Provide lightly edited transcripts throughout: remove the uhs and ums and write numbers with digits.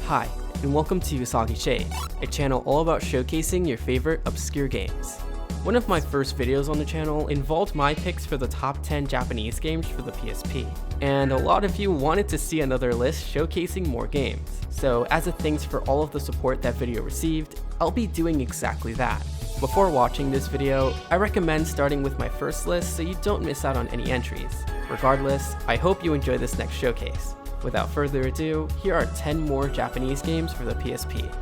Hi, and welcome to Usagi Shade, a channel all about showcasing your favorite obscure games. One of my first videos on the channel involved my picks for the top 10 Japanese games for the PSP, and a lot of you wanted to see another list showcasing more games. So as a thanks for all of the support that video received, I'll be doing exactly that. Before watching this video, I recommend starting with my first list so you don't miss out on any entries. Regardless, I hope you enjoy this next showcase. Without further ado, here are 10 more Japanese games for the PSP.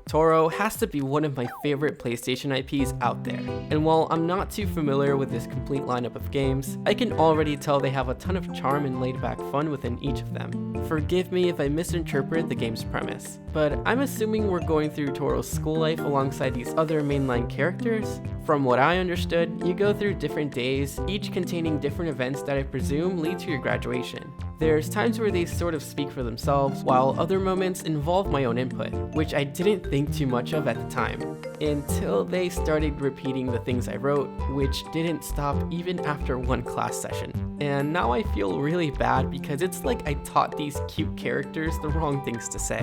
Toro has to be one of my favorite PlayStation IPs out there, and while I'm not too familiar with this complete lineup of games, I can already tell they have a ton of charm and laid-back fun within each of them. Forgive me if I misinterpret the game's premise, but I'm assuming we're going through Toro's school life alongside these other mainline characters? From what I understood, you go through different days, each containing different events that I presume lead to your graduation. There's times where they sort of speak for themselves, while other moments involve my own input, which I didn't think too much of at the time, until they started repeating the things I wrote, which didn't stop even after one class session. And now I feel really bad because it's like I taught these cute characters the wrong things to say.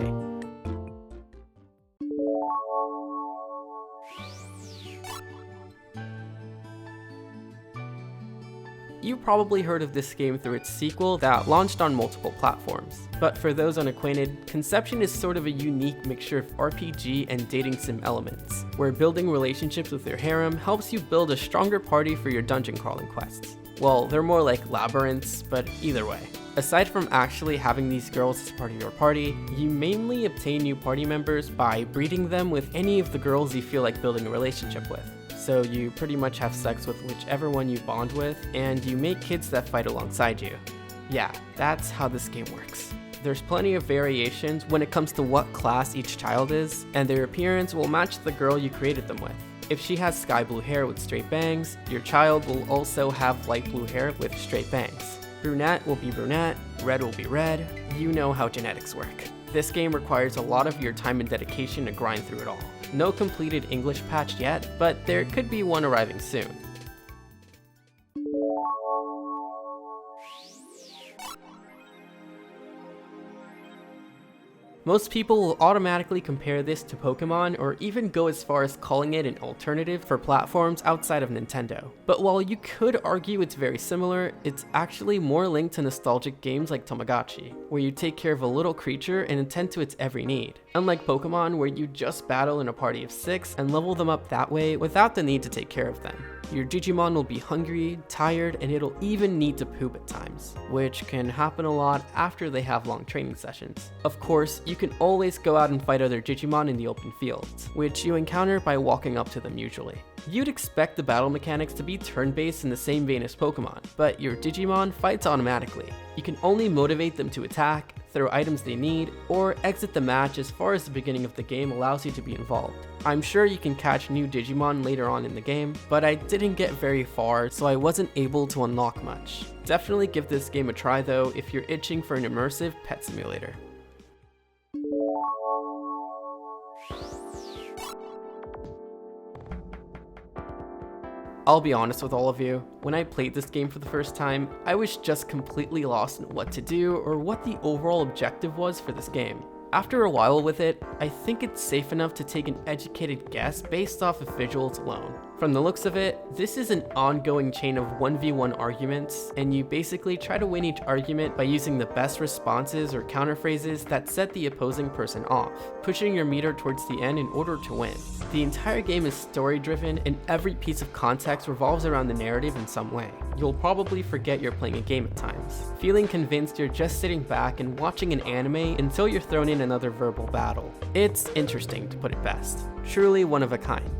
You probably heard of this game through its sequel that launched on multiple platforms. But for those unacquainted, Conception is sort of a unique mixture of RPG and dating sim elements, where building relationships with your harem helps you build a stronger party for your dungeon crawling quests. Well, they're more like labyrinths, but either way. Aside from actually having these girls as part of your party, you mainly obtain new party members by breeding them with any of the girls you feel like building a relationship with. So you pretty much have sex with whichever one you bond with, and you make kids that fight alongside you. Yeah, that's how this game works. There's plenty of variations when it comes to what class each child is, and their appearance will match the girl you created them with. If she has sky blue hair with straight bangs, your child will also have light blue hair with straight bangs. Brunette will be brunette, red will be red. You know how genetics work. This game requires a lot of your time and dedication to grind through it all. No completed English patch yet, but there could be one arriving soon. Most people will automatically compare this to Pokemon or even go as far as calling it an alternative for platforms outside of Nintendo. But while you could argue it's very similar, it's actually more linked to nostalgic games like Tamagotchi, where you take care of a little creature and attend to its every need. Unlike Pokemon, where you just battle in a party of 6 and level them up that way without the need to take care of them. Your Digimon will be hungry, tired, and it'll even need to poop at times, which can happen a lot after they have long training sessions. Of course, you can always go out and fight other Digimon in the open fields, which you encounter by walking up to them usually. You'd expect the battle mechanics to be turn-based in the same vein as Pokemon, but your Digimon fights automatically. You can only motivate them to attack, throw items they need, or exit the match as far as the beginning of the game allows you to be involved. I'm sure you can catch new Digimon later on in the game, but I didn't get very far, so I wasn't able to unlock much. Definitely give this game a try though if you're itching for an immersive pet simulator. I'll be honest with all of you, when I played this game for the first time, I was just completely lost in what to do or what the overall objective was for this game. After a while with it, I think it's safe enough to take an educated guess based off of visuals alone. From the looks of it, this is an ongoing chain of 1v1 arguments, and you basically try to win each argument by using the best responses or counterphrases that set the opposing person off, pushing your meter towards the end in order to win. The entire game is story-driven, and every piece of context revolves around the narrative in some way. You'll probably forget you're playing a game at times, feeling convinced you're just sitting back and watching an anime until you're thrown in another verbal battle. It's interesting, to put it best. Truly one of a kind.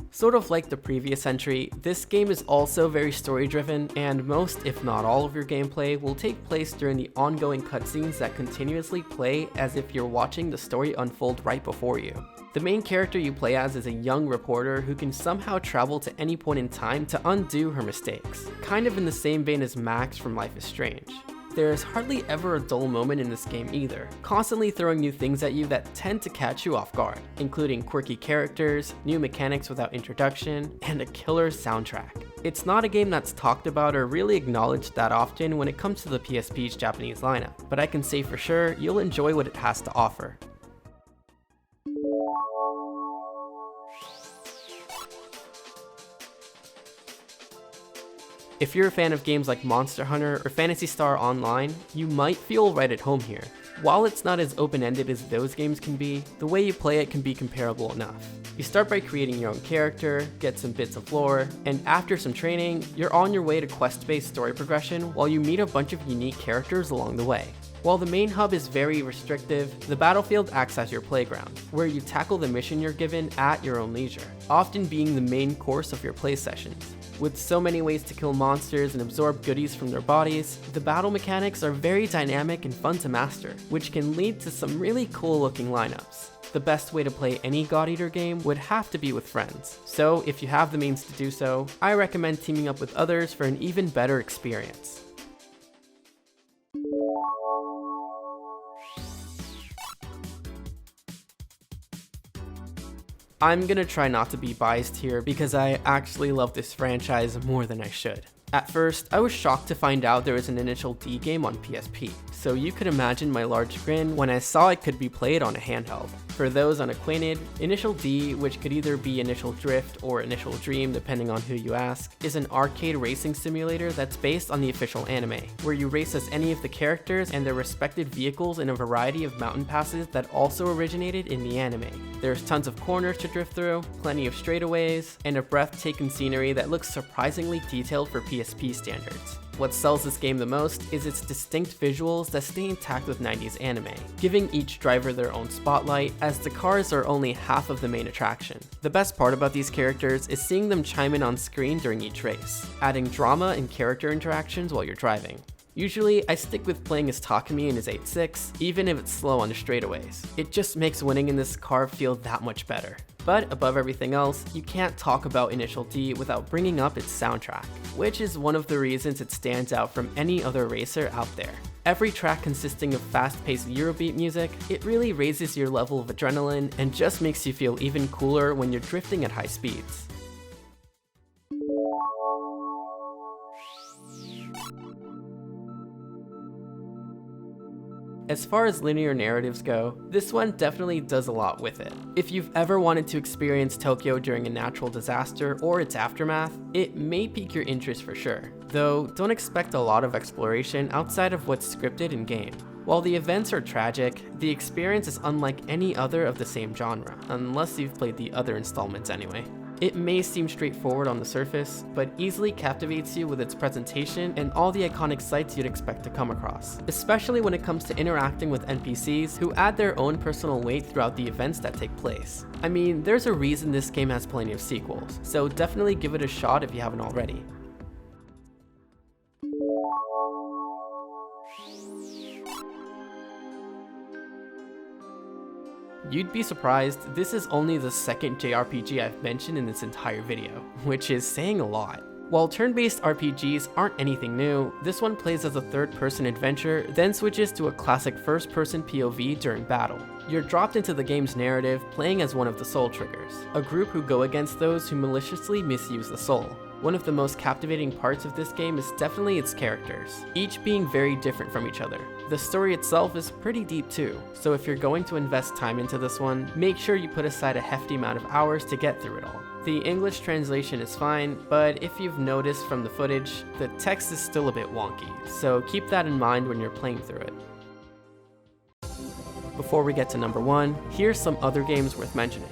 Sort of like the previous entry, this game is also very story-driven, and most, if not all of your gameplay will take place during the ongoing cutscenes that continuously play as if you're watching the story unfold right before you. The main character you play as is a young reporter who can somehow travel to any point in time to undo her mistakes, kind of in the same vein as Max from Life is Strange. there's hardly ever a dull moment in this game either, constantly throwing new things at you that tend to catch you off guard, including quirky characters, new mechanics without introduction, and a killer soundtrack. It's not a game that's talked about or really acknowledged that often when it comes to the PSP's Japanese lineup, but I can say for sure you'll enjoy what it has to offer. If you're a fan of games like Monster Hunter or Phantasy Star Online, you might feel right at home here. While it's not as open-ended as those games can be, the way you play it can be comparable enough. You start by creating your own character, get some bits of lore, and after some training, you're on your way to quest-based story progression while you meet a bunch of unique characters along the way. While the main hub is very restrictive, the battlefield acts as your playground, where you tackle the mission you're given at your own leisure, often being the main course of your play sessions. With so many ways to kill monsters and absorb goodies from their bodies, the battle mechanics are very dynamic and fun to master, which can lead to some really cool looking lineups. The best way to play any God Eater game would have to be with friends, so if you have the means to do so, I recommend teaming up with others for an even better experience. I'm gonna try not to be biased here because I actually love this franchise more than I should. At first, I was shocked to find out there was an Initial D game on PSP, so you could imagine my large grin when I saw it could be played on a handheld. For those unacquainted, Initial D, which could either be Initial Drift or Initial Dream depending on who you ask, is an arcade racing simulator that's based on the official anime, where you race as any of the characters and their respective vehicles in a variety of mountain passes that also originated in the anime. There's tons of corners to drift through, plenty of straightaways, and a breathtaking scenery that looks surprisingly detailed for PSP standards. What sells this game the most is its distinct visuals that stay intact with 90s anime, giving each driver their own spotlight, as the cars are only half of the main attraction. The best part about these characters is seeing them chime in on screen during each race, adding drama and character interactions while you're driving. Usually, I stick with playing as Takumi in his 8.6, even if it's slow on the straightaways. It just makes winning in this car feel that much better. But above everything else, you can't talk about Initial D without bringing up its soundtrack, which is one of the reasons it stands out from any other racer out there. Every track consisting of fast-paced Eurobeat music, it really raises your level of adrenaline and just makes you feel even cooler when you're drifting at high speeds. As far as linear narratives go, this one definitely does a lot with it. If you've ever wanted to experience Tokyo during a natural disaster or its aftermath, it may pique your interest for sure, though don't expect a lot of exploration outside of what's scripted in-game. While the events are tragic, the experience is unlike any other of the same genre, unless you've played the other installments anyway. It may seem straightforward on the surface, but easily captivates you with its presentation and all the iconic sights you'd expect to come across, especially when it comes to interacting with NPCs who add their own personal weight throughout the events that take place. I mean, there's a reason this game has plenty of sequels, so definitely give it a shot if you haven't already. You'd be surprised, this is only the second JRPG I've mentioned in this entire video, which is saying a lot. While turn-based RPGs aren't anything new, this one plays as a third-person adventure, then switches to a classic first-person POV during battle. You're dropped into the game's narrative, playing as one of the Soul Triggers, a group who go against those who maliciously misuse the soul. One of the most captivating parts of this game is definitely its characters, each being very different from each other. The story itself is pretty deep too, so if you're going to invest time into this one, make sure you put aside a hefty amount of hours to get through it all. The English translation is fine, but if you've noticed from the footage, the text is still a bit wonky, so keep that in mind when you're playing through it. Before we get to number 1, here's some other games worth mentioning.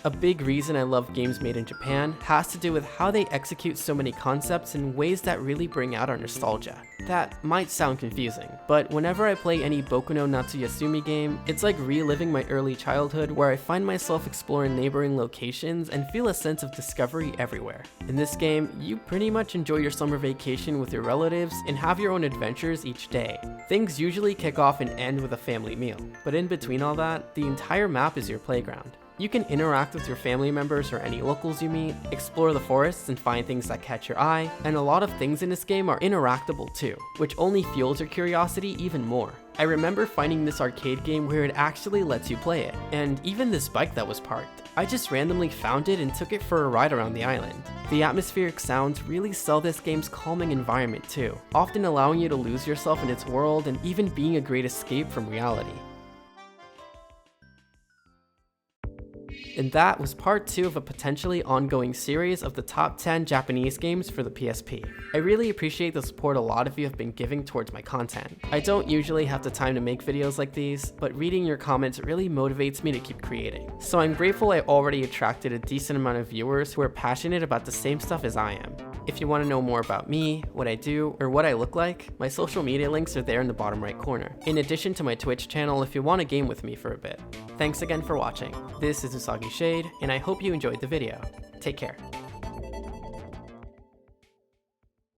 A big reason I love games made in Japan has to do with how they execute so many concepts in ways that really bring out our nostalgia. That might sound confusing, but whenever I play any Boku no Natsuyasumi game, it's like reliving my early childhood where I find myself exploring neighboring locations and feel a sense of discovery everywhere. In this game, you pretty much enjoy your summer vacation with your relatives and have your own adventures each day. Things usually kick off and end with a family meal, but in between all that, the entire map is your playground. You can interact with your family members or any locals you meet, explore the forests and find things that catch your eye, and a lot of things in this game are interactable too, which only fuels your curiosity even more. I remember finding this arcade game where it actually lets you play it, and even this bike that was parked. I just randomly found it and took it for a ride around the island. The atmospheric sounds really sell this game's calming environment too, often allowing you to lose yourself in its world and even being a great escape from reality. And that was part 2 of a potentially ongoing series of the top 10 Japanese games for the PSP. I really appreciate the support a lot of you have been giving towards my content. I don't usually have the time to make videos like these, but reading your comments really motivates me to keep creating. So I'm grateful I already attracted a decent amount of viewers who are passionate about the same stuff as I am. If you want to know more about me, what I do, or what I look like, my social media links are there in the bottom right corner, in addition to my Twitch channel if you want to game with me for a bit. Thanks again for watching. This is Usagi Shade, and I hope you enjoyed the video. Take care.